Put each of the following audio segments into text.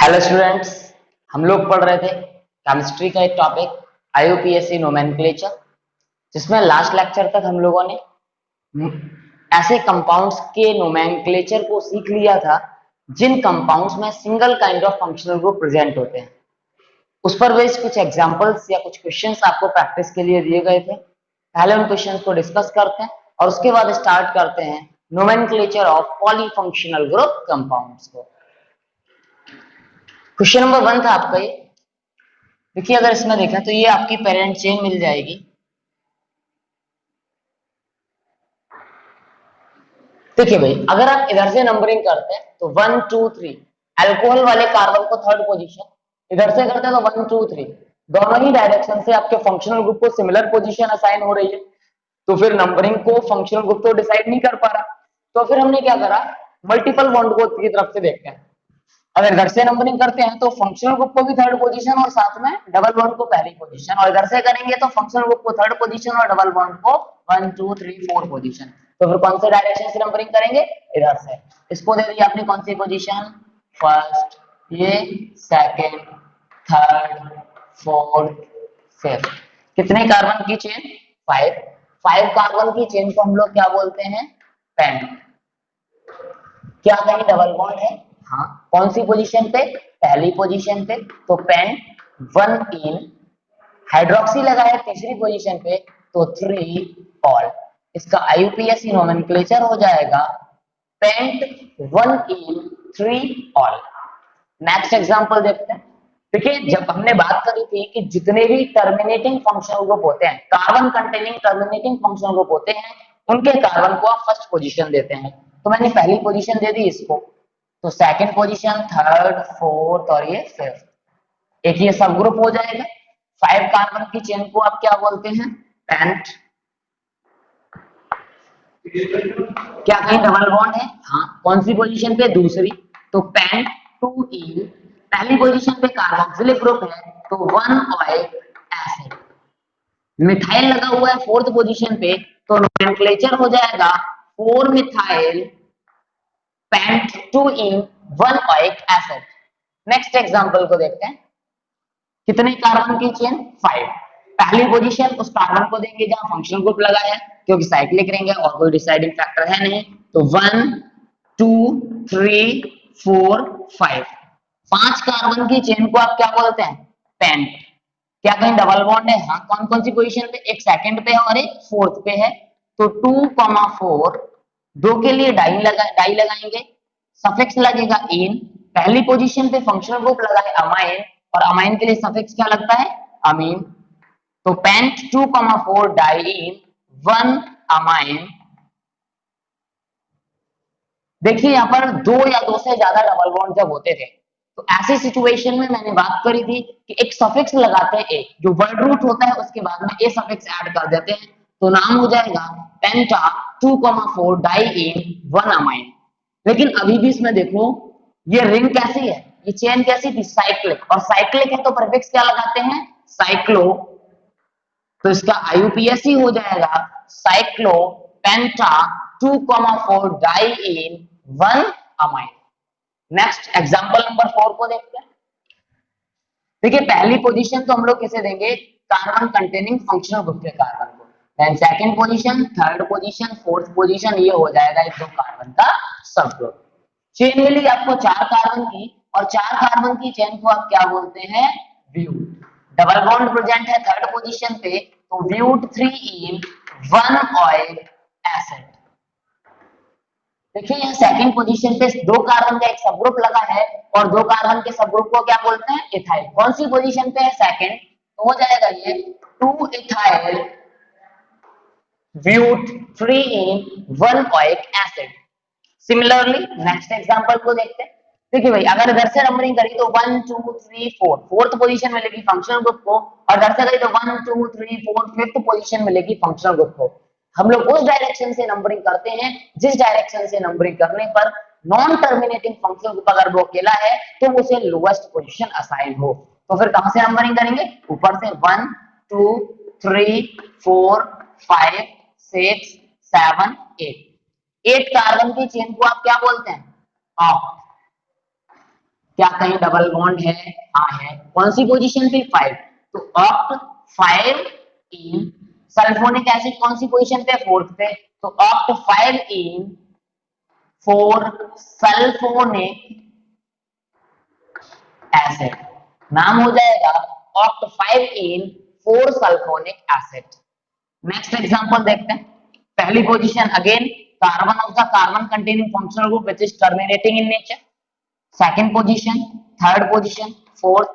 Hello students, हम लोग पढ़ रहे थे केमिस्ट्री का एक टॉपिक आईयूपीएसी नोमेनक्लेचर, जिसमें लास्ट लेक्चर तक हम लोगों ने ऐसे कंपाउंड्स के नोमेनक्लेचर को सीख लिया था जिन कंपाउंड्स में single kind of functional group present होते हैं। उस पर बेस्ड कुछ एग्जांपल्स या कुछ क्वेश्चंस आपको प्रैक्टिस के लिए दिए गए थे। पहले उन क्वेश्चंस को डिस्कस करते हैं और उसके बाद स्टार्ट करते हैं nomenclature of polyfunctional group compounds को। क्वेश्चन नंबर 1 था आपका ये। देखिए, अगर इसमें देखा तो ये आपकी पेरेंट चेन मिल जाएगी। देखिए भाई, अगर आप इधर से नंबरिंग करते हैं तो 1 2 3, अल्कोहल वाले कार्बन को थर्ड पोजीशन, इधर से करते हैं तो 1 2 3, दोनों ही डायरेक्शन से आपके फंक्शनल ग्रुप को सिमिलर पोजीशन असाइन हो रही है। तो फिर नंबरिंग को फंक्शनल ग्रुप तो डिसाइड नहीं कर पा रहा, तो फिर हमने क्या करा, मल्टीपल बॉन्ड को की तरफ से देखते हैं। अगर इधर से नंबरिंग करते हैं तो फंक्शनल ग्रुप को भी थर्ड पोजीशन और साथ में डबल बॉन्ड को पहली पोजीशन, और इधर से करेंगे तो फंक्शनल ग्रुप को थर्ड पोजीशन और डबल बॉन्ड को 1 2 3 4 पोजीशन। तो फिर कौन से डायरेक्शन से नंबरिंग करेंगे, इधर से। इसको दे दिया आपने कौन सी पोजीशन, फर्स्ट, ये सेकंड, थर्ड, फोर्थ, फिफ्थ। कितने कार्बन की चेन, 5। 5 कार्बन की चेन को हम लोग क्या बोलते हैं, पेंट। क्या कहीं डबल बॉन्ड है, हाँ। कौन सी पोजीशन पे, पहली पोजीशन पे, तो पेंट 1 इन। हाइड्रोक्सी लगा है तीसरी पोजीशन पे, तो 3 ऑल। इसका आईयूपीएसी नोमेनक्लेचर हो जाएगा पेंट 1 इन 3 ऑल। नेक्स्ट एग्जांपल देखते हैं। देखिए, जब हमने बात करी थी कि जितने भी टर्मिनेटिंग फंक्शनल ग्रुप होते हैं, carbon containing terminating functional group होते हैं, उनके कार्बन को आप फर्स्ट पोजीशन देते हैं। तो मैंने पहली पोजीशन दे दी इसको, तो सेकंड पोजीशन, थर्ड, फोर्थ और ये फिफ्थ। एक ये सब ग्रुप हो जाएगा। 5 कार्बन की चेन को आप क्या बोलते हैं, पेंट। क्या कहीं डबल बॉन्ड है, हाँ। कौन सी पोजीशन पे, दूसरी, तो पेंट 2 इन। पहली पोजीशन पे कार्बोक्सिलिक ग्रुप है, तो 1 ओइक एसिड। मिथाइल लगा हुआ है फोर्थ पोजीशन पे, तो नोमेनक्लेचर हो जाएगा 4 methyl paint 2 ene 1 oic acid. Next example को देखते हैं। कितने कार्बन की चेन, 5। पहली पोजीशन उस कार्बन को देंगे जहां फंक्शनल ग्रुप लगा है, क्योंकि साइक्लिक रहेंगे और कोई डिसाइडिंग फैक्टर है नहीं। तो 1 2 3 4 5। 5 कार्बन की चेन को आप क्या बोलते हैं, पेंट। क्या कहीं डबल बॉन्ड है, हाँ। कौन कौन सी पोजीशन पे, एक सेकंड पे है और एक फोर्थ पे है। तो 2,4, दो के लिए डाई लगाएंगे, सफिक्स लगेगा इन। पहली पोजीशन पे फंक्शनल ग्रुप लगा है अमाइन, और अमाइन के लिए सफिक्स क्या लगता है, अमीन। तो पेंट 2,4 डाई इन 1 अमाइन। देखिए, यहाँ पर दो या दो से ज्यादा डबल बॉन्ड जब होते थे, तो ऐसी सिचुएशन में मैंने बात करी थी कि एक सफिक्स लगाते हैं, एक जो वर्ड रूट होता है उसके बाद में ए सफिक्स ऐड कर देते हैं, तो नाम हो जाएगा पेंटा 2,4 डाई इन 1 अमाइन। लेकिन अभी भी इसमें देखो, ये रिंग कैसी है, ये चेन कैसी थी, साइक्लिक। और साइक्लिक है तो प्रीफिक्स क्या लगाते हैं, साइक्लो। तो इसका आईयूपीएसी हो जाएगा साइक्लो पेंटा 2,4 डाई इन 1 अमाइन। नेक्स्ट एग्जांपल नंबर 4 को देखते हैं। देखिए, पहली पोजीशन तो हम लोग किसे देंगे, कार्बन कंटेनिंग फंक्शनल ग्रुप के कार्बन को। Then second position, third position, fourth position, ये हो जाएगा एक दो कार्बन का सब ग्रुप। चेन मिली आपको 4 कार्बन की, और 4 कार्बन की चेन को आप क्या बोलते हैं, ब्यूट। डबल बॉन्ड प्रेजेंट है थर्ड पोजीशन पे, तो ब्यूट 3 इन 1 ऑइल एसिड। देखिए, यहाँ सेकंड पोजीशन पे दो कार्बन का एक सब ग्रुप लगा है, और दो कार्बन के सब ग्रुप को क्या बोलते हैं, इथाइल। कौन सी पोजीशन पे है, सेकंड, तो हो जाएगा ये 2 ethyl but 3 ene 1 oic acid. Similarly next example को देखते हैं। देखिए भाई, अगर इधर से नंबरिंग करी तो 1 2 3 4, फोर्थ पोजीशन मिलेगी फंक्शनल ग्रुप को, और इधर से करी तो 1 2 3 4, फिफ्थ पोजीशन मिलेगी फंक्शनल ग्रुप को। हम लोग उस डायरेक्शन से नंबरिंग करते हैं जिस डायरेक्शन से नंबरिंग करने पर नॉन टर्मिनेटिंग फंक्शनल ग्रुप अगर वो अकेला है तो उसे लोएस्ट पोजीशन असाइन हो। तो फिर कहां से नंबरिंग करेंगे, ऊपर से 1 2 3 4 5 6 7 8 कार्बन की चेन को आप क्या बोलते हैं, ऑक्ट। क्या कहीं डबल बॉन्ड है? हाँ है। कौन सी पोजीशन पे? 5। तो ऑक्ट 5 इन सल्फोनिक एसिड कौन सी पोजीशन पे? 4th पे। तो ऑक्ट 5 इन 4 सल्फोनिक एसिड, नाम हो जाएगा ऑक्ट 5 इन 4 सल्फोनिक एसिड। नेक्स्ट एग्जांपल देखते हैं। पहली position again carbon of the carbon containing functional group which is terminating in nature. Second position, third position, fourth,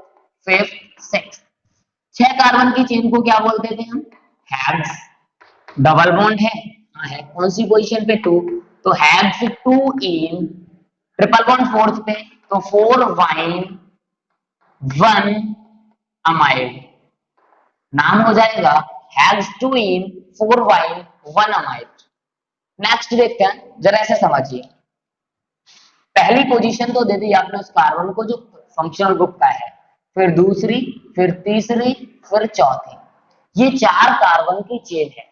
fifth, sixth. 6 carbon की chain को क्या बोलते थे हम? हेक्स। डबल बॉन्ड है? हाँ है। कौन सी पोजीशन पे? 2। तो hex 2 in triple bond 4th पे। तो 4 वाइन 1 अमाइड, नाम हो जाएगा हेक्स 2 इन 4 वाइन 1 अमाइड। नेक्स्ट देखते हैं, जरा ऐसे समझिए। पहली पोजीशन तो दे दी आपने उस कार्बन को जो फंक्शनल ग्रुप का है, फिर दूसरी, फिर तीसरी, फिर चौथी। ये 4 कार्बन की चेन है।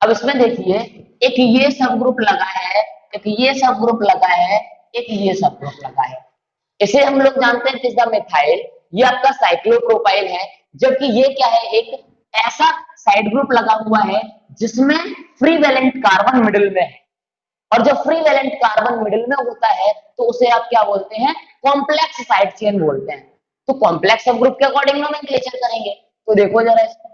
अब इसमें देखिए, एक ये सब ग्रुप लगा है, एक ये सब ग्रुप लगा है, एक ये सब ग्रुप लगा है। इसे हम लोग जानते हैं किस द मिथाइल। ये आपका साइक्लोप्रोपाइल है। जबकि ये क्या है? एक ऐसा साइड ग्रुप लगा हुआ है जिसमें फ्री वैलेंट कार्बन मिडिल में है। और जब फ्री वैलेंट कार्बन मिडिल में होता है तो उसे आप क्या बोलते हैं? कॉम्प्लेक्स साइड चेन बोलते हैं। तो कॉम्प्लेक्स सब ग्रुप के अकॉर्डिंग नोमेनक्लेचर करेंगे। तो देखो जरा इसको,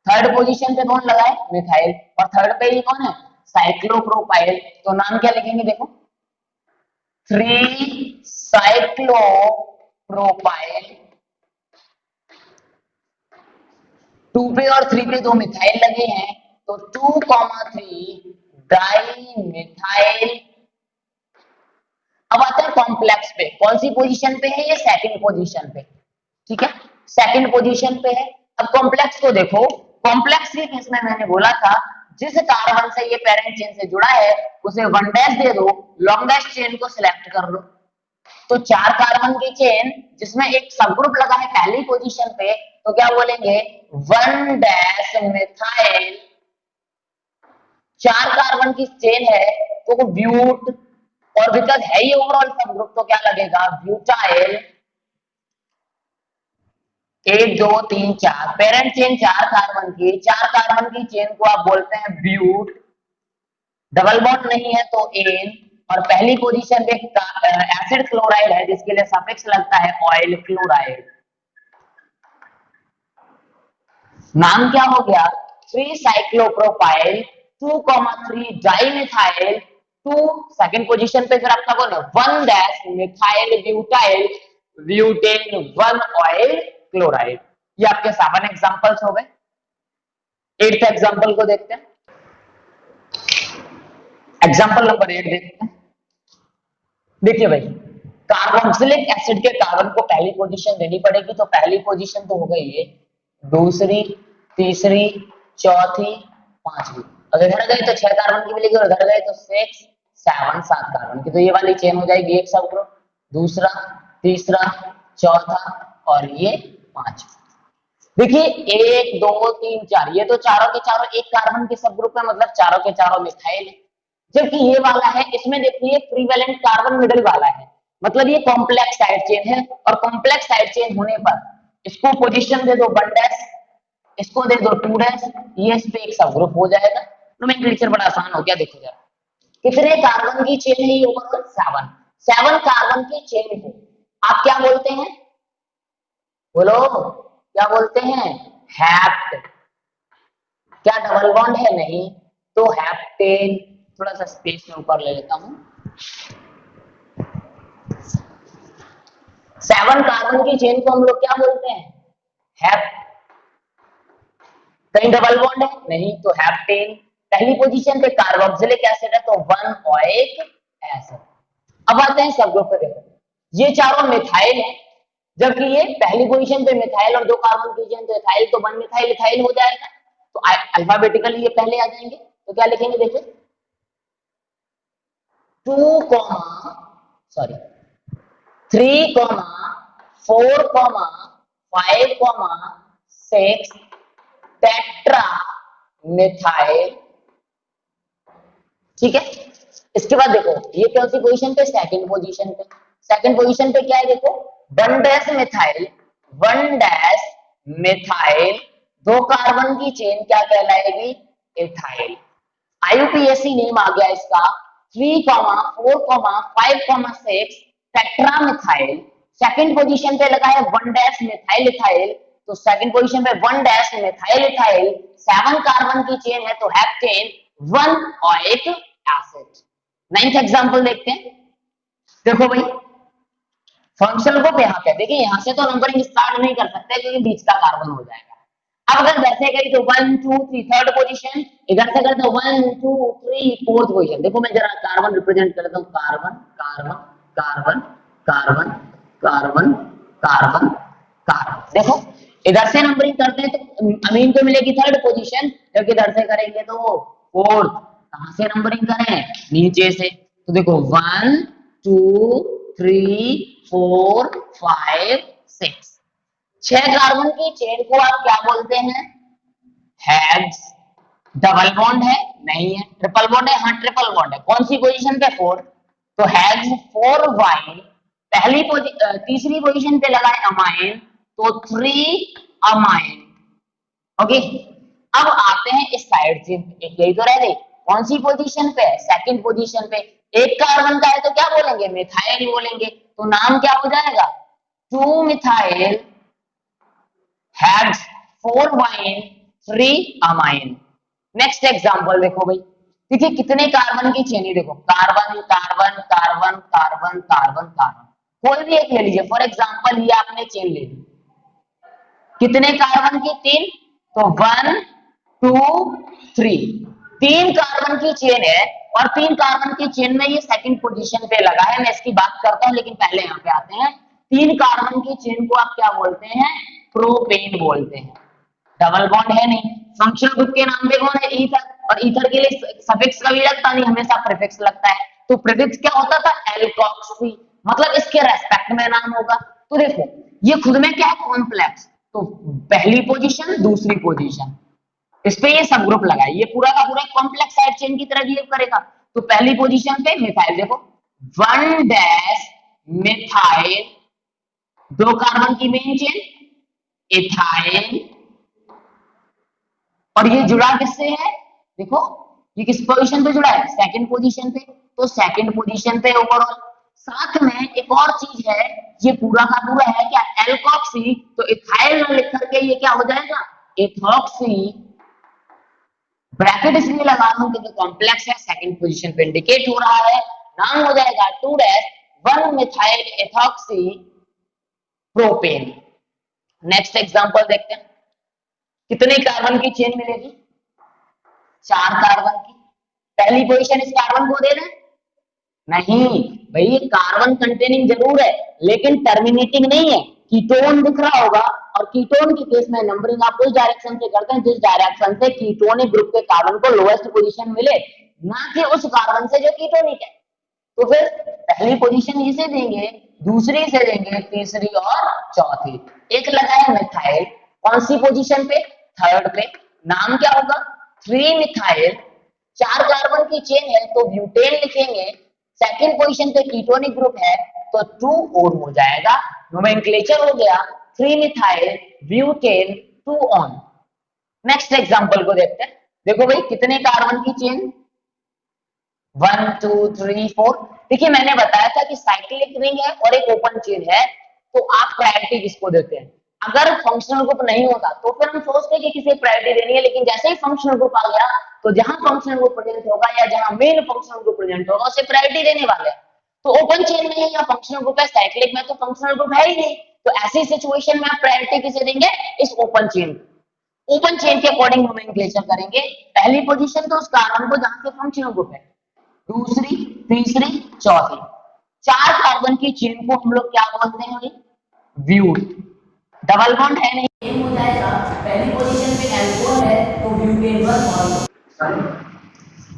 थर्ड पोजीशन पे कौन लगा है? मिथाइल। और थर्ड पे ही कौन है? साइक्लोप्रोपाइल। तो नाम क्या लिखेंगे? देखो, 3 साइक्लोप्रोपाइल। 2 पे और 3 पे 2 मिथाइल लगे हैं, तो 2,3 डाई मिथाइल। अब आते हैं कॉम्प्लेक्स पे। कौन सी पोजीशन पे है? ये सेकंड पोजीशन पे। ठीक है, सेकंड पोजीशन पे है। अब कॉम्प्लेक्स को देखो। कॉम्प्लेक्स के केस में मैंने बोला था जिस कार्बन से ये पेरेंट चेन से जुड़ा है उसे 1 डैश दे दो, लॉन्ग डैश चेन को सिलेक्ट कर लो। तो 4 कार्बन की चेन जिसमें एक सब ग्रुप लगा है पहली पोजीशन पे, तो क्या बोलेंगे? 1 डैश मिथाइल। 4 कार्बन की चेन है तो ब्यूट, और बिकॉज है ये ओवरऑल सब ग्रुप तो क्या लगेगा? ब्यूटाइल। 1 2 3 4 पेरेंट चेन 4 कार्बन की, 4 कार्बन की चेन को आप बोलते हैं ब्यूट। डबल बॉन्ड नहीं है तो एन। और पहली पोजीशन पे एसिड क्लोराइड है जिसके लिए सफिक्स लगता है ऑयल क्लोराइड। नाम क्या हो गया? 3 साइक्लोप्रोपाइल 2,3 डाइमिथाइल 2। सेकंड पोजीशन पे फिर आपका कौन है? 1 dash methyl butyl butane 1 oyl chloride. ये आपके 7 एग्जांपल्स हो गए। 8th एग्जांपल को देखते हैं। एग्जांपल नंबर 8 देखते हैं। देखिए भाई, कार्बोक्सिलिक एसिड के कार्बन को पहली पोजीशन देनी पड़ेगी। तो पहली पोजीशन तो हो गई ये, दूसरी, तीसरी, चौथी, पांचवी। अगर इधर गए तो 6 कार्बन की मिलेगी और इधर गए तो 6 7 7 कार्बन की। तो ये वाली चेन हो जाएगी एक सब ग्रुप, दूसरा, तीसरा, चौथा और ये पांचवा। देखिए 1 2 3 4, ये तो चारों के चारों एक कार्बन के सब ग्रुप है, मतलब चारों के चारों मिथाइल है। जबकि ये वाला है, इसमें देखिए फ्री वैलेंट कार्बन मिडिल वाला है, मतलब ये कॉम्प्लेक्स साइड चेन है। और कॉम्प्लेक्स साइड चेन होने पर इसको पोजीशन दे दो 1 डैश, इसको दे दो 2 डैश, ये इस पे एक सब ग्रुप हो जाएगा। नोमेनक्लेचर बड़ा आसान हो गया। देखो जरा कितने कार्बन की चेन है ये ओवरऑल? 7। 7 कार्बन की चेन को आप क्या बोलते हैं? बोलो, क्या बोलते हैं? हैप्ट। क्या डबल बॉन्ड है? नहीं। तो हैप्टेन। थोड़ा सा स्पेस में ऊपर ले लेता हूं। 7 कार्बन की चेन को हम लोग क्या बोलते हैं? हैप्ट। कहीं डबल बॉन्ड है? नहीं, तो हैप्टेन। पहली पोजीशन पे कार्बोक्सिलिक एसिड है तो 1 ओइक एसिड। अब आते हैं सब ग्रुप पे। देखो ये चारों मिथाइल है, जबकि ये पहली पोजीशन पे मिथाइल और 2 कार्बन की चेन तो इथाइल, तो 1 मिथाइल इथाइल हो जाएगा। तो अल्फाबेटिकली ये पहले आ जाएंगे। तो क्या लिखेंगे? देखिए 2 सॉरी 3 4 5 6 टेट्रा मिथाइल। ठीक है, इसके बाद देखो ये कौन सी पोजीशन पे? सेकंड पोजीशन पे। सेकंड पोजीशन पे क्या है देखो, 1 dash methyl, 1 dash methyl, 2 carbon की चेन क्या कहलाएगी, इथाइल। आईयूपीएसी नेम आ गया इसका 3, 4, 5, 6 टेट्रामिथाइल। सेकंड पोजीशन पे लगा है 1 डैश मिथाइल इथाइल, तो सेकंड पोजीशन पे 1 डैश मिथाइल इथाइल, 7 कार्बन की चेन है तो heptane, 1 oic acid. 9th example देखते हैं। देखो भाई फंक्शनल ग्रुप यहाँ पे, देखिए यहाँ से तो नंबरिंग स्टार्ट नहीं कर सकते क्योंकि बीच का कार्बन हो जाएगा। अब अगर वैसे करी तो 1 2 3 थर्ड पोजीशन, इधर से करते 1 2 3 फोर्थ पोजीशन। देखो मैं जरा कार्बन रिप्रेजेंट करता हूँ, carbon carbon carbon carbon carbon carbon carbon. देखो इधर से नंबरिंग करते हैं तो अमीन को मिलेगी थर्ड पोजीशन, जबकि इधर से करेंगे तो फोर्थ। कहां से नंबरिंग करें, नीचे से। तो देखो 1 2 3 4 5 6, 6 कार्बन की चेन को आप क्या बोलते हैं, हेक्स। डबल बॉन्ड है नहीं है, ट्रिपल बॉन्ड है, हाँ ट्रिपल बॉन्ड है। कौन सी पोजीशन पे, 4, तो हेक्स 4 वाइन। तीसरी पोजीशन पे लगा है अमाइन, तो 3 अमाइन। ओके, अब आते हैं इस साइड से, यही तो रह गई। कौन सी पोजीशन पे, सेकंड पोजीशन पे। एक कार्बन का है तो क्या बोलेंगे, मिथाइल बोलेंगे, तो नाम क्या हो जाएगा, 2 methyl hex 4 wine 3 amine. Next example देखो भाई, देखिए कितने कार्बन की चेन है, देखो carbon carbon carbon carbon carbon carbon, कोई भी एक ले लीजिए। फॉर एग्जांपल ये आपने चेन ले ली, कितने कार्बन की, 3, तो 1 2 3, 3 कार्बन की चेन है। और 3 कार्बन की चेन में ये सेकंड पोजीशन पे लगा है, मैं इसकी बात करता हूं, लेकिन पहले यहाँ पे आते हैं। 3 कार्बन की चेन को आप क्या बोलते हैं, प्रोपेन बोलते हैं। डबल बॉन्ड है नहीं। फंक्शनल ग्रुप के नाम पे कौन है, ईथर, और ईथर के लिए सफिक्स कभी लगता नहीं, हमेशा प्रीफिक्स लगता है। तो प्रीफिक्स क्या होता था, एल्कोक्सी, मतलब इसके रेस्पेक्ट में नाम होगा। तो देखो ये खुद में क्या है, कॉम्प्लेक्स, तो पहली पोजीशन दूसरी पोजीशन, इस पे ये सब ग्रुप लगा है, ये पूरा का पूरा कॉम्प्लेक्स साइड चेन की तरह बिहेव करेगा। तो पहली पोजीशन पे मिथाइल, देखो 1 डैश मिथाइल, 2 कार्बन की मेन चेन इथाइल, और ये जुड़ा किससे है, देखो ये किस पोजीशन पे जुड़ा है, सेकंड पोजीशन पे। तो सेकंड पोजीशन पे ओवरऑल। साथ में एक और चीज है, ये पूरा का पूरा है क्या, एल्कोक्सी, तो इथाइल ना लिख करके ये क्या हो जाएगा, इथॉक्सी। ब्रैकेट इसलिए लगा रहा हूं क्योंकि कॉम्प्लेक्स है, सेकंड पोजीशन पे इंडिकेट हो रहा है, नाम हो जाएगा 2 dash 1 methyl ethoxy propane. Next example देखते हैं, कितने कार्बन की चेन मिलेगी, 4 कार्बन की। पहली पोजीशन इस कार्बन को दे दें, नहीं भाई ये कार्बन कंटेनिंग जरूर है लेकिन टर्मिनेटिंग नहीं है। कीटोन दिख रहा होगा, और कीटोन के केस में नंबरिंग आप उस डायरेक्शन से करते हैं जिस डायरेक्शन से कीटोनिक ग्रुप के कार्बन को लोएस्ट पोजीशन मिले, ना कि उस कार्बन से जो कीटोनिक है। तो फिर पहली पोजीशन इसे देंगे, दूसरी से देंगे, तीसरी और चौथी। एक लगा है मिथाइल, कौन सी पोजीशन पे, थर्ड पे, नाम क्या होगा, 3 मिथाइल, 4 कार्बन की चेन है तो ब्यूटेन लिखेंगे, सेकंड पोजीशन पे कीटोनिक ग्रुप है तो 2 ओन हो जाएगा, नोमेनक्लेचर हो गया 3 methyl butane 2 on. Next example को देखते हैं, देखो भाई कितने कार्बन की चेन, 1 2 3 4। देखिए मैंने बताया था कि साइक्लिक रिंग है और एक ओपन चेन है, तो आप प्रायोरिटी किसको देते हैं। अगर फंक्शनल ग्रुप नहीं होता तो फिर हम सोचते कि किसे प्रायोरिटी देनी है, लेकिन जैसे ही फंक्शनल ग्रुप आ गया तो जहां फंक्शनल ग्रुप प्रेजेंट होगा या जहां मेन फंक्शनल ग्रुप प्रेजेंट होगा उसे प्रायोरिटी देने वाले हैं। तो ओपन चेन में है या फंक्शनल ग्रुप है, साइक्लिक में तो फंक्शनल ग्रुप है ही नहीं, तो ऐसी सिचुएशन में आप प्रायोरिटी किसे देंगे, इस ओपन चेन को। ओपन चेन के अकॉर्डिंग नोमेनक्लेचर करेंगे, पहली पोजीशन तो उस कार्बन को जहां से फंक्शनल ग्रुप है, दूसरी तीसरी चौथी। 4 कार्बन की चेन को हम लोग क्या बोलते हैं, ब्यूट। डबल बॉन्ड है नहीं, एम हो जाएगा, पहली पोजीशन पे अल्कोहल है तो ब्यूटेन 1।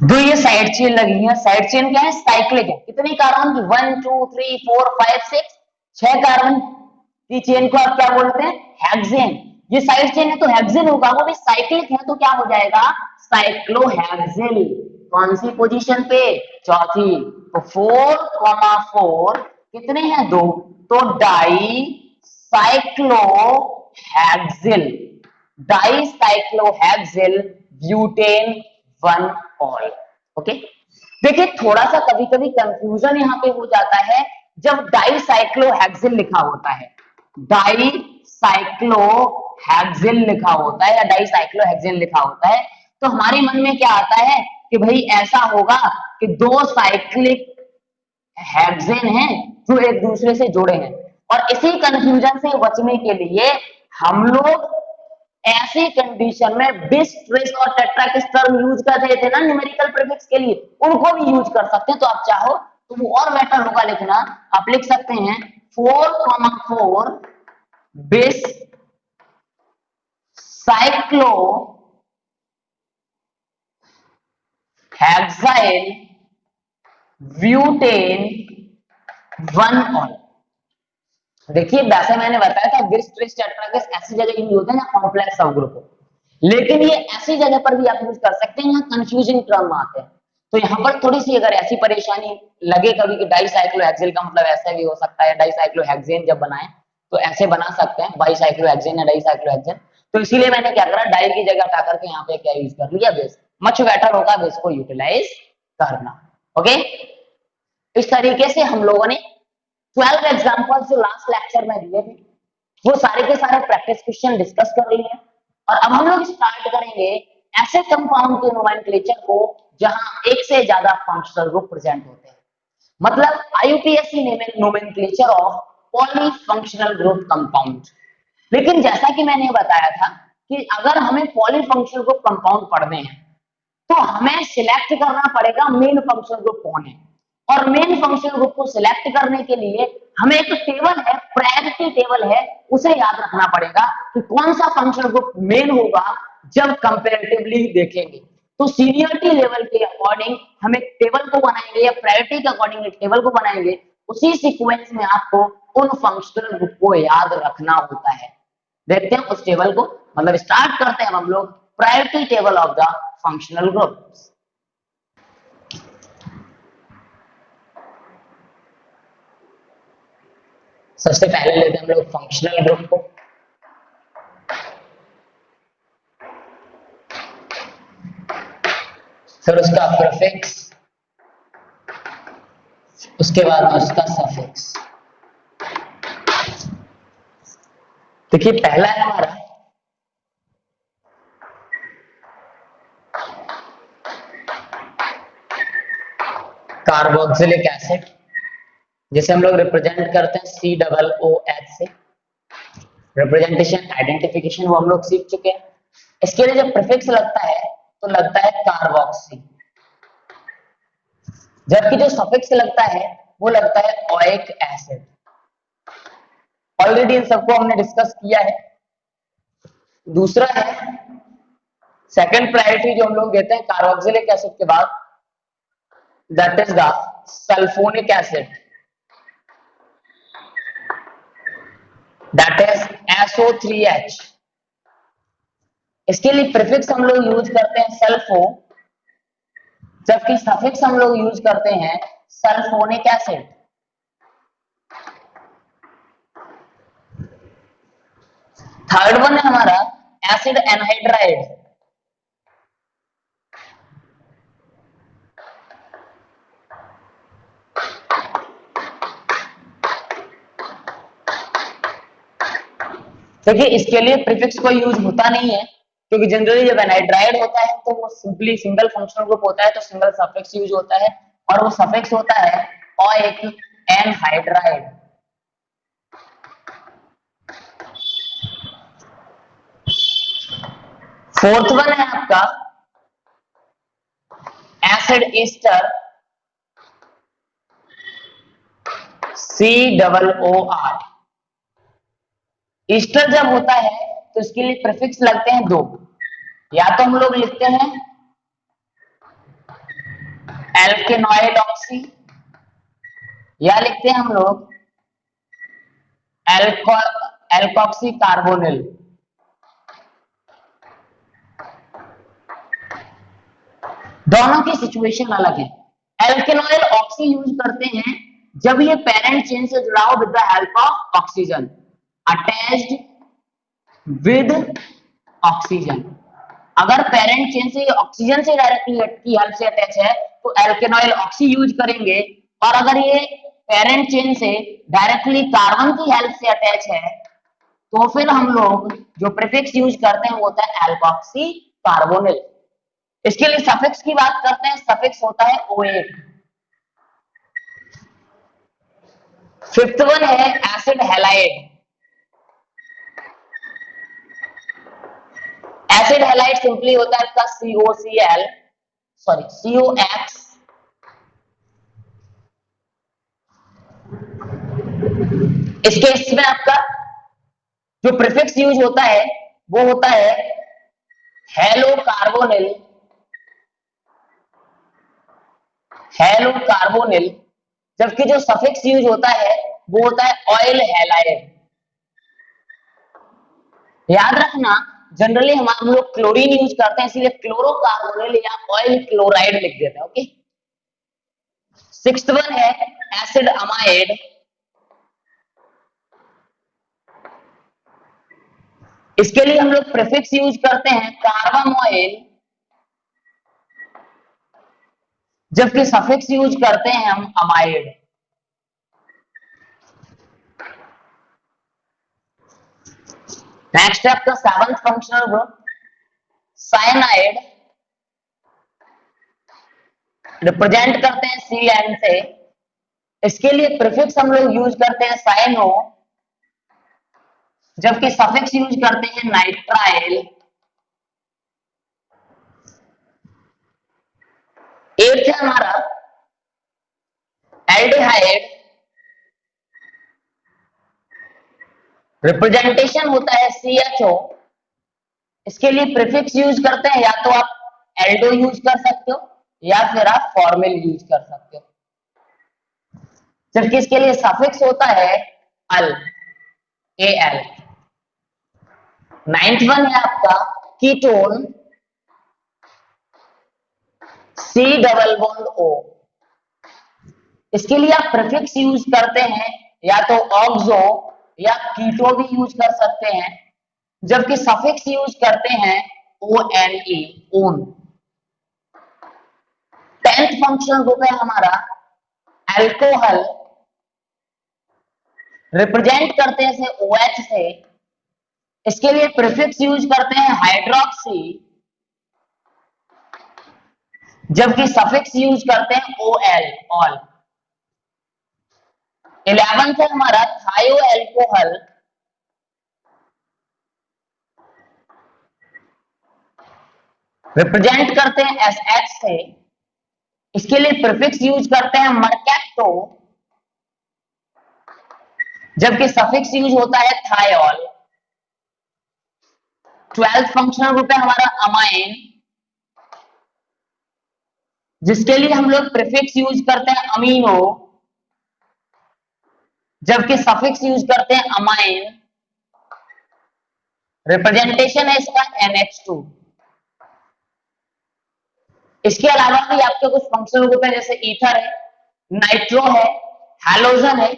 दो ये साइड चेन लगी है, साइड चेन क्या है, साइक्लिक है। कितने कार्बन की, 1 2 3 4 5 6, 6 कार्बन की चेन को आप क्या बोलते हैं, हेक्सेन। ये साइड चेन है तो हेक्सेन होगा, वो भी साइक्लिक है तो क्या हो जाएगा, साइक्लोहेक्सिल। कौन सी पोजीशन पे, चौथी। तो 4, 4 कितने हैं? दो। तो dicyclohexyl, dicyclohexyl butane 1 ol. Okay, देखिए थोड़ा सा कभी कभी कंफ्यूजन यहाँ पे हो जाता है जब डाई साइक्लोहेक्सिल लिखा होता है, डाई साइक्लोहेक्सिल लिखा होता है या डाई साइक्लोहेक्सिल लिखा होता है, तो हमारे मन में क्या आता है कि भाई ऐसा होगा कि दो साइक्लिक हेक्सेन हैं जो एक दूसरे से जुड़े हैं। और इसी कंफ्यूजन से बचने के लिए हम लोग ऐसी कंडीशन में बिस, ट्रिस और टेट्रा किस टर्म यूज कर रहे थे ना न्यूमेरिकल प्रीफिक्स के लिए, उनको भी यूज कर सकते हैं। तो आप चाहो तो वो और बेटर होगा लिखना, आप लिख सकते हैं 4,4 बिस साइक्लो हेक्साइल ब्यूटेन 1 ऑल। देखिए वैसे मैंने बताया था बिस, ट्रिस, टेट्रा ऐसी जगह यूज होते हैं जहां कॉम्प्लेक्स सब ग्रुप हो, लेकिन ये ऐसी जगह पर भी आप यूज कर सकते हैं यहाँ कंफ्यूजिंग टर्म आते हैं। तो यहाँ पर थोड़ी सी अगर ऐसी परेशानी लगे कभी कि डाइसाइक्लोहेक्सिल का मतलब ऐसा भी हो सकता है, डाइसाइक्लोहेक्सेन जब बनाए तो ऐसे बना सकते हैं बाइसाइक्लोहेक्सेन या डाइसाइक्लोहेक्सेन। तो इसीलिए मैंने क्या करा, डाई की जगह हटा करके यहाँ पे क्या यूज कर लिया, बेस। मच बेटर होगा बेस को यूटिलाइज करना। ओके, इस तरीके से हम लोगों ने 12 एग्जांपल जो लास्ट लेक्चर में दिए थे वो सारे के सारे प्रैक्टिस क्वेश्चन डिस्कस कर लिए, और अब हम लोग स्टार्ट करेंगे ऐसे कंपाउंड के नोमेनक्लेचर को जहां एक से ज्यादा फंक्शनल ग्रुप प्रेजेंट होते हैं, मतलब IUPAC nomenclature of polyfunctional group compound. लेकिन जैसा कि मैंने बताया था कि अगर हमें पॉलीफंक्शनल ग्रुप कंपाउंड पढ़ने हैं तो हमें सिलेक्ट करना पड़ेगा मेन फंक्शनल ग्रुप कौन है, और मेन फंक्शनल ग्रुप को सिलेक्ट करने के लिए हमें एक टेबल है, प्रायोरिटी टेबल है, उसे याद रखना पड़ेगा कि कौन सा फंक्शनल ग्रुप मेन होगा जब कंपैरेटिवली देखेंगे। तो सीनियरिटी लेवल के अकॉर्डिंग हम एक टेबल को बनाएंगे या प्रायोरिटी के अकॉर्डिंग एक टेबल को बनाएंगे, उसी सीक्वेंस में आपको उन फंक्शनल ग्रुप को याद रखना होता है। देखते हैं उस टेबल को, मतलब स्टार्ट करते हैं हम लोग priority table of the functional groups. सबसे पहले लेते हैं हम लोग फंक्शनल ग्रुप को। फिर उसका प्रीफिक्स, उसके बाद उसका सफिक्स। देखिए पहला है हमारा कार्बोक्सिलिक एसिड, जिसे हम लोग रिप्रेजेंट करते हैं COOH से। रिप्रेजेंटेशन आइडेंटिफिकेशन वो हम लोग सीख चुके हैं। इसके लिए जब प्रीफिक्स लगता है तो लगता है कार्बोक्सी, जबकि जो सफिक्स लगता है वो लगता है ओइक एसिड। ऑलरेडी इन सबको हमने डिस्कस किया है। दूसरा है सेकंड प्रायोरिटी जो हम लोग देते हैं कार्बोक्सिलिक एसिड के बाद, that is the sulphonic acid, that is SO3H। इसके लिए प्रीफिक्स हम लोग यूज करते हैं सल्फो, जबकि सफिक्स हम लोग यूज करते हैं सल्फोनिक एसिड। थर्ड वन है हमारा एसिड एनहाइड्राइड, देखिए इसके लिए प्रीफिक्स कोई यूज होता नहीं है, क्योंकि जनरली जब एनहाइड्राइड होता है तो वो सिंपली सिंगल फंक्शनल ग्रुप होता है, तो सिंगल सफिक्स यूज होता है, और वो सफिक्स होता है ओइक एनहाइड्राइड। फोर्थ वन है आपका एसिड ईस्टर, COOR। ईस्टर जब होता है तो इसके लिए प्रीफिक्स लगते हैं दो, या तो हम लोग लिखते हैं एल्केनॉइल ऑक्सी, या लिखते हैं हम लोग एल्कोक्सी कार्बोनिल। दोनों की सिचुएशन अलग है। एल्केनॉइल ऑक्सी यूज करते हैं जब ये पेरेंट चेन से जुड़ा हो with the help of oxygen, attached with oxygen. अगर पेरेंट चेन से ऑक्सीजन से डायरेक्टली की हेल्प से अटैच है तो एल्केनॉइल ऑक्सी यूज करेंगे, और अगर ये पेरेंट चेन से डायरेक्टली कार्बन की हेल्प से अटैच है तो फिर हम लोग जो प्रीफिक्स यूज करते हैं वो होता है एल्कोक्सी कार्बोनिल। इसके लिए सफिक्स की बात करते हैं, सफिक्स होता है OH। फिफ्थ वन है acid halide. Acid halide simply होता है आपका COCl, सॉरी COX। इस केस में आपका जो प्रीफिक्स यूज होता है वो होता है हेलो कार्बोनिल, हेलो कार्बोनिल, जबकि जो सफिक्स यूज होता है वो होता है ऑयल हैलाइड। याद रखना जनरली हम लोग क्लोरीन यूज करते हैं इसलिए क्लोरोकार्बोनिल या ऑयल क्लोराइड लिख देते हैं। ओके, सिक्स्थ वन है एसिड अमाइड। इसके लिए हम लोग प्रीफिक्स यूज करते हैं कार्बन ऑयल, जबकि सफिक्स यूज करते हैं हम अमाइड। नेक्स्ट है आपका seventh functional group cyanide, represent करते हैं CN से। इसके लिए प्रीफिक्स हम लोग यूज करते हैं साइनो, जबकि सफिक्स यूज करते हैं नाइट्राइल। एट्थ है हमारा एल्डिहाइड, रिप्रेजेंटेशन होता है CHO। इसके लिए प्रीफिक्स यूज करते हैं या तो आप एल्डो यूज कर सकते हो या फिर आप फॉर्मिल यूज कर सकते हो, जबकि इसके लिए सफिक्स होता है अल, AL। नाइन्थ वन है आपका ketone, C double bond O। इसके लिए आप प्रीफिक्स यूज करते हैं या तो ऑक्सो या कीटो भी यूज कर सकते हैं, जबकि सफिक्स यूज करते हैं ONE, own. Tenth functional group है हमारा अल्कोहल, रिप्रेजेंट करते हैं इसे OH से। इसके लिए प्रीफिक्स यूज करते हैं हाइड्रोक्सी, जबकि सफिक्स यूज करते हैं OL, ऑल। 11th है हमारा थायो एल्कोहल, रिप्रेजेंट करते हैं SH से। इसके लिए प्रीफिक्स यूज करते हैं मर्कैप्टो, जबकि सफिक्स यूज होता है थायोल। 12th फंक्शनल ग्रुप है हमारा अमाइन, जिसके लिए हम लोग प्रीफिक्स यूज करते हैं अमीनो, जबकि सफिक्स यूज करते हैं अमाइन। रिप्रेजेंटेशन है इसका NH2। इसके अलावा भी आपके कुछ फंक्शनल ग्रुप है जैसे ईथर है, नाइट्रो है, हैलोजन है,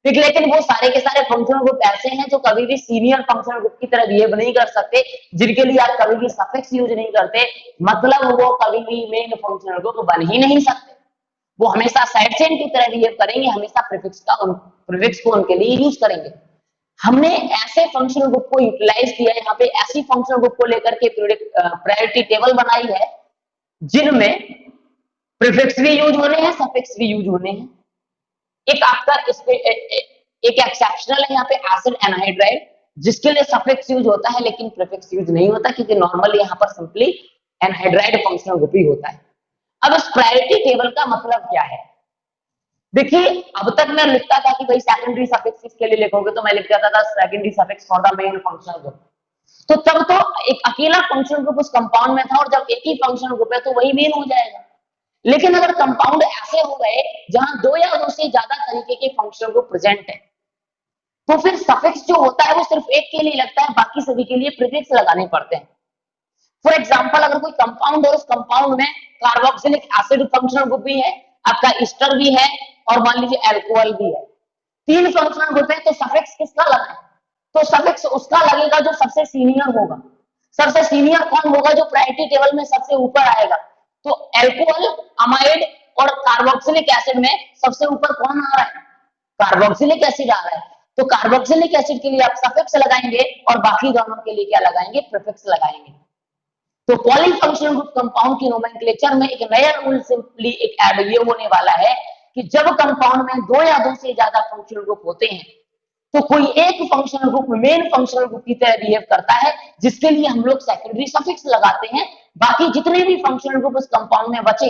ठीक। लेकिन वो सारे के सारे फंक्शनल ग्रुप ऐसे हैं जो कभी भी सीनियर फंक्शनल ग्रुप की तरह बिहेव नहीं कर सकते, जिनके लिए आप कभी भी सफिक्स यूज नहीं करते, मतलब वो कभी भी मेन फंक्शनल ग्रुप बन ही नहीं सकते। वो हमेशा साइड चेन की तरह बिहेव करेंगे, हमेशा प्रीफिक्स को उनके लिए यूज करेंगे। हमने ऐसे फंक्शनल ग्रुप को यूटिलाइज किया है, यहाँ पे ऐसी फंक्शनल ग्रुप को लेकर के प्रायोरिटी टेबल बनाई है जिनमें प्रीफिक्स भी यूज होने हैं, सफिक्स भी यूज होने हैं। एक आपका एक एक्सेप्शनल है यहाँ पे एसिड एनहाइड्राइड, जिसके लिए सफिक्स यूज होता है लेकिन प्रीफिक्स यूज नहीं होता, क्योंकि नॉर्मली यहाँ पर सिंपली एनहाइड्राइड फंक्शनल ग्रुप ही होता है। अब इस प्रायोरिटी टेबल का मतलब क्या है? देखिए, अब तक मैं लिखता था कि भाई सेकेंडरी सफिक्स के लिए लिखोगे तो मैं लिख जाता था secondary suffix for the main functional group. तो तब तो एक अकेला फंक्शनल ग्रुप उस कंपाउंड में था, और जब एक ही फंक्शनल ग्रुप है तो वही मेन हो जाएगा। लेकिन अगर कंपाउंड ऐसे हो गए जहां दो या दो से ज्यादा तरीके के फंक्शनल ग्रुप प्रेजेंट है, तो फिर सफिक्स जो होता है वो सिर्फ एक के लिए लगता है, बाकी सभी के लिए प्रीफिक्स लगाने पड़ते हैं। फॉर एग्जांपल, अगर कोई कंपाउंड है, उस कंपाउंड में कार्बोक्सिलिक एसिड फंक्शनल ग्रुप भी है, आपका ईस्टर भी है, और मान लीजिए अल्कोहल भी है, 3 फंक्शनल ग्रुप है, तो सफिक्स किसका लगाए? तो सफिक्स उसका लगेगा जो सबसे सीनियर होगा। सबसे सीनियर कौन होगा? जो प्रायोरिटी टेबल में सबसे ऊपर आएगा। तो अल्कोहल, अमाइड और कार्बोक्सिलिक एसिड में सबसे ऊपर कौन आ रहा है? कार्बोक्सिलिक एसिड आ रहा है। तो कार्बोक्सिलिक एसिड के लिए आप सफिक्स लगाएंगे और बाकी दोनों के लिए क्या लगाएंगे? प्रीफिक्स लगाएंगे। तो पॉलीफंक्शनल ग्रुप कंपाउंड की नोमेनक्लेचर में एक नया रूल सिंपली एक ऐड ये होने वाला है कि जब कंपाउंड में 2 या 2 से ज्यादा फंक्शनल ग्रुप होते हैं तो कोई एक functional group main functional group की तरह बिहेव करता है, जिसके लिए हम लोग सेकेंडरी सफिक्स लगाते हैं। बाकी जितने भी फंक्शनल ग्रुप उस कंपाउंड में बचे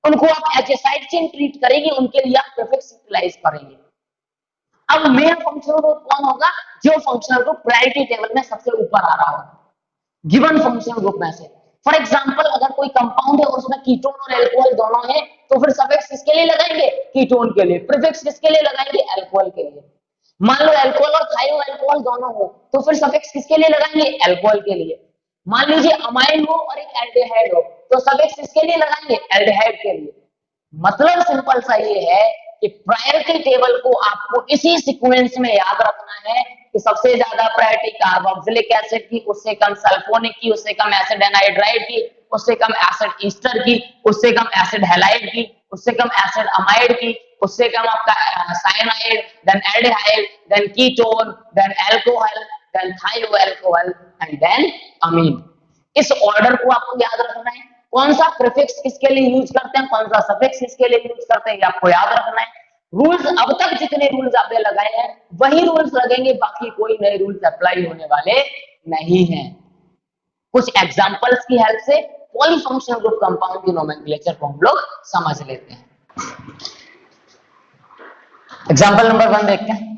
उनको आप as a side chain treat करेंगे, उनके लिए आप प्रीफिक्स यूटिलाइज करेंगे। अब मेन फंक्शनल ग्रुप कौन होगा? जो फंक्शनल ग्रुप प्रायोरिटी टेबल में सबसे ऊपर आ रहा होगा गिवन फंक्शनल ग्रुप में से। फॉर एग्जांपल अगर कोई कंपाउंड है और उसमें कीटोन और अल्कोहल दोनों है, तो फिर सफिक्स किसके लिए लगाएंगे? कीटोन के लिए। प्रीफिक्स किसके लिए लगाएंगे? अल्कोहल के लिए। मान लो अल्कोहल और थायो अल्कोहल दोनों हो, तो फिर सफिक्स किसके लिए लगाएंगे? अल्कोहल के लिए। मान लीजिए अमाइन हो और एक एल्डिहाइड हो, तो सफिक्स किसके लिए लगाएंगे? एल्डिहाइड के लिए। मतलब सिंपल सा ये है कि प्रायोरिटी टेबल को आपको इसी सीक्वेंस में याद रखना है कि सबसे ज्यादा प्रायोरिटी कार्बोक्सिलिक एसिड की, उससे कम सल्फोनिक की, उससे कम एसिड एनहाइड्राइड की, उससे कम एसिड ईस्टर की, उससे कम एसिड हैलाइड की, उससे कम एसिड अमाइड की, उससे कम आपका cyanide, then aldehyde, then ketone, then alcohol, then thioalcohol and then amine. इस ऑर्डर को आपको याद रखना है। कौन सा प्रीफिक्स किसके लिए यूज करते हैं, कौन सा सफिक्स किसके लिए यूज करते हैं, ये आपको याद रखना है। रूल्स अब तक जितने रूल्स आपने लगाए हैं वही रूल्स लगेंगे, बाकी कोई नए रूल्स अप्लाई होने वाले नहीं हैं। कुछ एग्जांपल्स की हेल्प से पॉलीफंक्शनल ग्रुप कंपाउंड की नोमेनक्लेचर को हम लोग समझ लेते हैं। एग्जांपल नंबर 1 देखते हैं।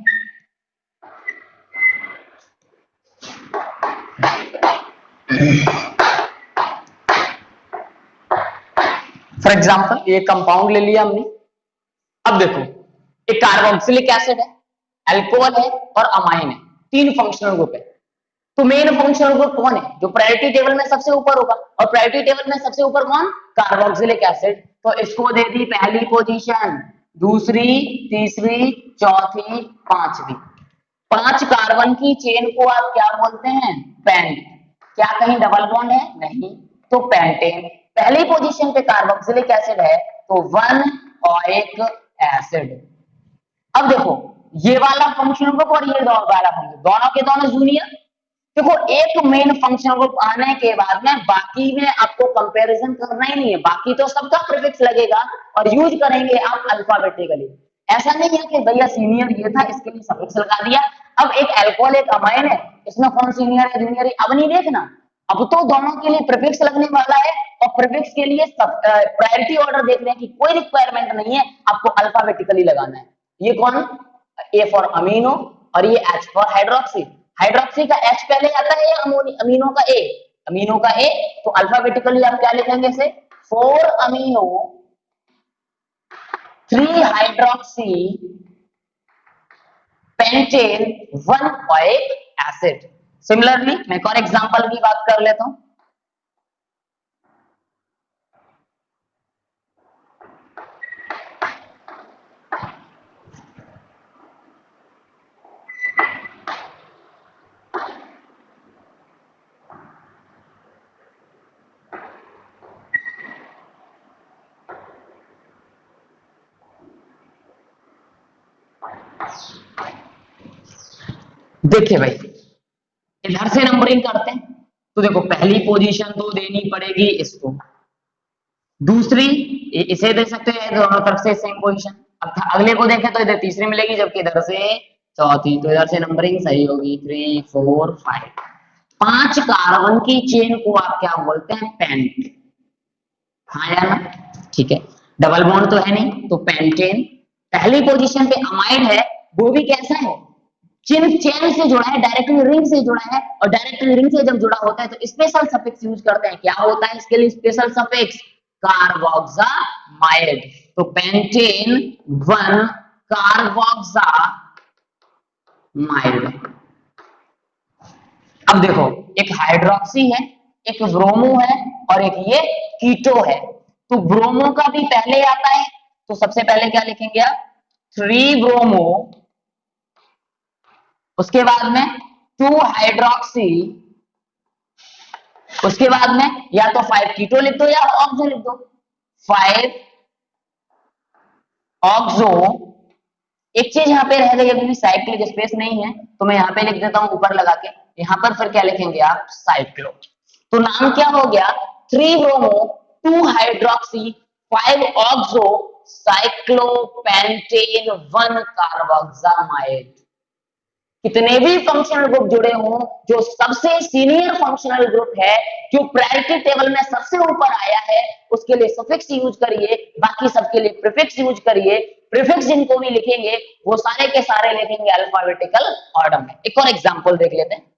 फॉर एग्जांपल ये कंपाउंड ले लिया हमने। अब देखो एक कार्बोक्सिलिक एसिड है, अल्कोहल है और अमाइन है, 3 फंक्शनल ग्रुप है। तो मेन फंक्शनल ग्रुप कौन है? जो प्रायोरिटी टेबल में सबसे ऊपर होगा। और प्रायोरिटी टेबल में सबसे ऊपर कौन? Carboxylic acid. तो इसको दे दी पहली पोजीशन, दूसरी, तीसरी, चौथी, पांचवी। 5 कार्बन की चेन को आप क्या बोलते हैं? पेंट। क्या कहीं डबल बॉन्ड है? नहीं, तो पेंटेन। पहली पोजीशन पे कार्बोक्सिलिक एसिड है तो 1 ओइक एसिड। अब देखो ये वाला फंक्शनल ग्रुप और ये वाला फंक्शन, दोनों के दोनों जूनियर। देखो एक मेन फंक्शनल ग्रुप आने के बाद में बाकी में आपको कंपैरिजन करना ही नहीं है, बाकी तो सबका प्रीफिक्स लगेगा और यूज करेंगे आप अल्फाबेटिकली। ऐसा नहीं है कि भैया सीनियर ये था इसके लिए सफिक्स लगा दिया। अब एक अल्कोहल एक अमाइन है, इसमें कौन सीनियर है जूनियर है अब नहीं देखना, अब तो दोनों के लिए प्रीफिक्स लगने वाला है। और प्रीफिक्स के लिए प्रायोरिटी ऑर्डर देख रहे हैं कि कोई रिक्वायरमेंट नहीं है, आपको अल्फाबेटिकली लगाना है। ये कौन? ए फॉर अमीनो और ये एच फॉर हाइड्रोक्सी। हाइड्रोक्सी का एच पहले आता है या अमीनो का ए? अमीनो का ए। तो अल्फाबेटिकली आप क्या लिखेंगे इसे? 4 amino 3 hydroxy pentane 1 oic acid. Similarly मैं एक और एग्जांपल की बात कर लेता हूं। देखिए भाई इधर से नंबरिंग करते हैं तो देखो पहली पोजीशन तो देनी पड़ेगी इसको, दूसरी इसे दे सकते हैं, दोनों तरफ से सेम पोजीशन। अब अगले को देखें तो इधर तीसरी मिलेगी जबकि इधर से चौथी, तो इधर से नंबरिंग सही होगी 3 4 5। 5 कार्बन की चेन को आप क्या बोलते हैं? पेंट। हाँ या ना? ठीक है, डबल बॉन्ड तो है नहीं तो पेंटेन। पहली पोजीशन पे अमाइड है, वो भी कैसा है? चेन चेन से जुड़ा है, डायरेक्टली रिंग से जुड़ा है। और डायरेक्टली रिंग से जब जुड़ा होता है तो स्पेशल सफिक्स यूज करते हैं। क्या होता है इसके लिए स्पेशल सफिक्स? कार्बोक्सामाइड। तो पेंटेन 1 कार्बोक्सामाइड। अब देखो एक हाइड्रोक्सी है, एक ब्रोमो है और एक ये कीटो है। तो ब्रोमो का भी पहले आता है तो सबसे पहले क्या लिखेंगे आप, 3 ब्रोमो, उसके बाद में 2 हाइड्रोक्सी, उसके बाद में या तो 5 कीटो लिख दो या ऑक्सो लिख दो, 5 ऑक्सो। एक चीज यहाँ पे रह गई, अभी भी साइक्लिक स्पेस नहीं है तो मैं यहाँ पे लिख देता हूं ऊपर लगा के, यहाँ पर फिर क्या लिखेंगे आप, साइक्लो। तो नाम क्या हो गया, 3 bromo 2 hydroxy 5 oxo cyclopentane 1 carboxamide. कितने भी फंक्शनल ग्रुप जुड़े हों, जो सबसे सीनियर फंक्शनल ग्रुप है, जो प्रायोरिटी टेबल में सबसे ऊपर आया है, उसके लिए सफिक्स यूज करिए, बाकी सबके लिए प्रीफिक्स यूज करिए। प्रीफिक्स जिनको भी लिखेंगे वो सारे के सारे लिखेंगे अल्फाबेटिकल ऑर्डर में। एक और एग्जांपल देख लेते हैं।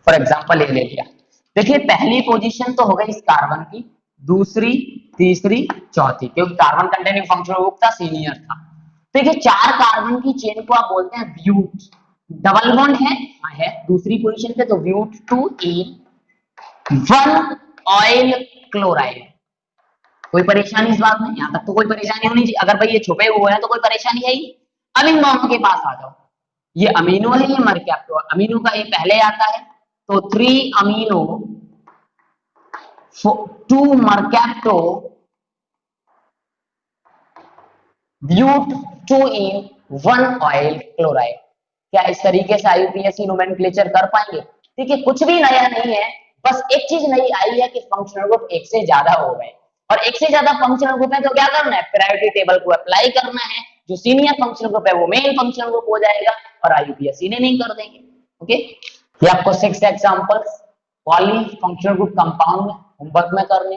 फॉर एग्जाम्पल ये ले लिया, देखिए पहली पोजीशन तो हो गई इस कार्बन की, दूसरी, तीसरी, चौथी, क्योंकि कार्बन कंटेनिंग फंक्शनल ग्रुप था, सीनियर था। देखिए 4 कार्बन की चेन को आप बोलते हैं ब्यूट, डबल बॉन्ड है, हाँ है दूसरी पोजीशन पे, तो ब्यूट 2 इन 1 ऑयल क्लोराइड। कोई परेशानी इस बात में, यहां तक तो कोई परेशानी होनी चाहिए। अगर भाई ये छुपे हुए हैं तो कोई परेशानी है ही। अब इन दोनों के पास आ जाओ, ये अमीनो है, ये मरकैप्टो, अमीनो का ये पहले आता है, तो 3 amino 2 mercapto but 2 ene 1 oyl chloride. क्या इस तरीके से आईयूपीएसी नोमेनक्लेचर कर पाएंगे? देखिए कुछ भी नया नहीं है, बस एक चीज नई आई है कि फंक्शनल ग्रुप एक से ज्यादा हो गए, और एक से ज्यादा फंक्शनल ग्रुप है तो क्या करना है, प्रायोरिटी टेबल को अप्लाई करना है। जो सीनियर फंक्शनल ग्रुप है वो मेन फंक्शनल ग्रुप हो जाएगा और आईयूपीएसी ने नहीं कर देंगे। ओके, ये आपको 6 examples poly functional group compound में होमवर्क में करने।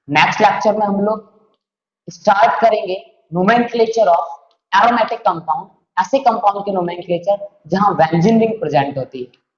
नेक्स्ट लेक्चर में हम लोग स्टार्ट करेंगे नोमेनक्लेचर ऑफ एरोमेटिक कंपाउंड, ऐसे कंपाउंड के नोमेनक्लेचर जहां बेंजीन रिंग प्रेजेंट होती है।